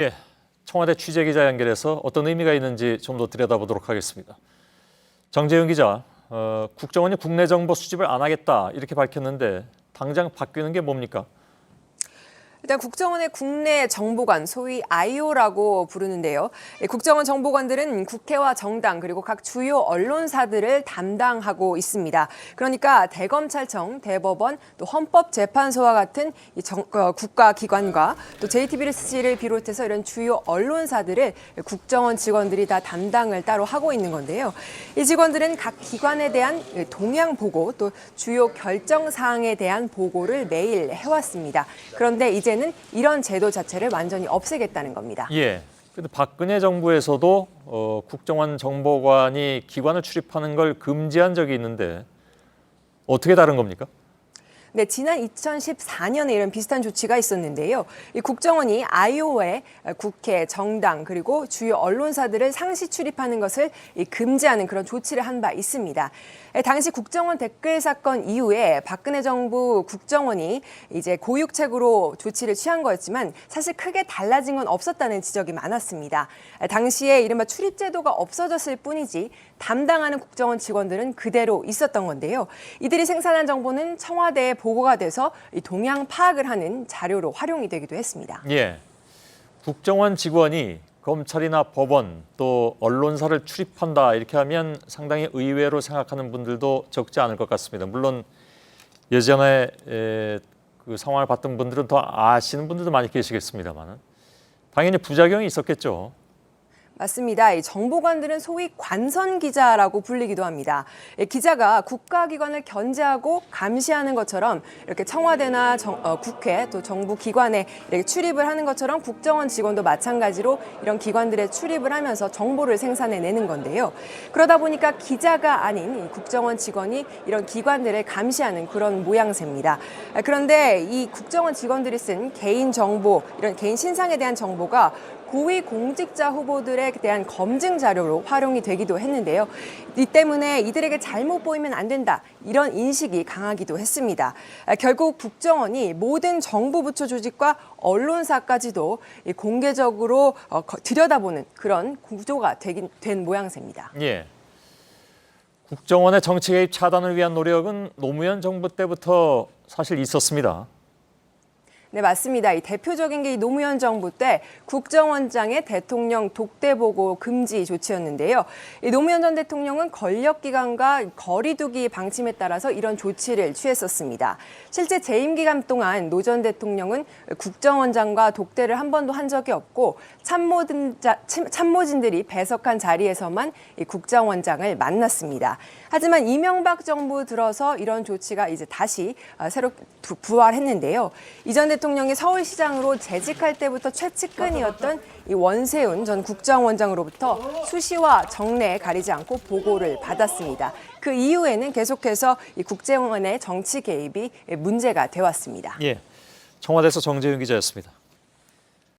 예, 청와대 취재기자 연결해서 어떤 의미가 있는지 좀 더 들여다보도록 하겠습니다. 정재윤 기자, 국정원이 국내 정보 수집을 안 하겠다 이렇게 밝혔는데 당장 바뀌는 게 뭡니까? 일단 국정원의 국내 정보관, 소위 IO라고 부르는데요. 국정원 정보관들은 국회와 정당 그리고 각 주요 언론사들을 담당하고 있습니다. 그러니까 대검찰청, 대법원, 또 헌법재판소와 같은 국가기관과 또 JTBC를 비롯해서 이런 주요 언론사들을 국정원 직원들이 다 담당을 따로 하고 있는 건데요. 이 직원들은 각 기관에 대한 동향 보고 또 주요 결정 사항에 대한 보고를 매일 해왔습니다. 그런데 이제는 이런 제도 자체를 완전히 없애겠다는 겁니다. 예. 근데 박근혜 정부에서도 국정원 정보관이 기관을 출입하는 걸 금지한 적이 있는데 어떻게 다른 겁니까? 네, 지난 2014년에 이런 비슷한 조치가 있었는데요. 이 국정원이 IO에 국회, 정당 그리고 주요 언론사들을 상시 출입하는 것을 금지하는 그런 조치를 한 바 있습니다. 당시 국정원 댓글 사건 이후에 박근혜 정부 국정원이 이제 고육책으로 조치를 취한 거였지만 사실 크게 달라진 건 없었다는 지적이 많았습니다. 당시에 이른바 출입 제도가 없어졌을 뿐이지 담당하는 국정원 직원들은 그대로 있었던 건데요. 이들이 생산한 정보는 청와대에 보고가 돼서 동향 파악을 하는 자료로 활용이 되기도 했습니다. 예. 국정원 직원이 검찰이나 법원 또 언론사를 출입한다 이렇게 하면 상당히 의외로 생각하는 분들도 적지 않을 것 같습니다. 물론 예전에 그 상황을 봤던 분들은 더 아시는 분들도 많이 계시겠습니다만 당연히 부작용이 있었겠죠. 맞습니다. 이 정보관들은 소위 관선 기자라고 불리기도 합니다. 기자가 국가기관을 견제하고 감시하는 것처럼 이렇게 청와대나 국회 또 정부 기관에 이렇게 출입을 하는 것처럼 국정원 직원도 마찬가지로 이런 기관들에 출입을 하면서 정보를 생산해내는 건데요. 그러다 보니까 기자가 아닌 이 국정원 직원이 이런 기관들을 감시하는 그런 모양새입니다. 그런데 이 국정원 직원들이 쓴 개인 정보, 이런 개인 신상에 대한 정보가 고위 공직자 후보들에 대한 검증 자료로 활용이 되기도 했는데요. 이 때문에 이들에게 잘못 보이면 안 된다, 이런 인식이 강하기도 했습니다. 결국 국정원이 모든 정부 부처 조직과 언론사까지도 공개적으로 들여다보는 그런 구조가 된 모양새입니다. 예. 국정원의 정치 개입 차단을 위한 노력은 노무현 정부 때부터 사실 있었습니다. 네, 맞습니다. 이 대표적인 게 이 노무현 정부 때 국정원장의 대통령 독대 보고 금지 조치였는데요. 이 노무현 전 대통령은 권력기관과 거리두기 방침에 따라서 이런 조치를 취했었습니다. 실제 재임 기간 동안 노 전 대통령은 국정원장과 독대를 한 번도 한 적이 없고 참모진들이 배석한 자리에서만 이 국정원장을 만났습니다. 하지만 이명박 정부 들어서 이런 조치가 이제 다시 새로 부활했는데요. 이 전 대통령이 서울시장으로 재직할 때부터 최측근이었던 이 원세훈 전 국정원장으로부터 수시와 정례 가리지 않고 보고를 받았습니다. 그 이후에는 계속해서 이 국정원의 정치 개입이 문제가 되었습니다. 예, 청와대에서 정재윤 기자였습니다.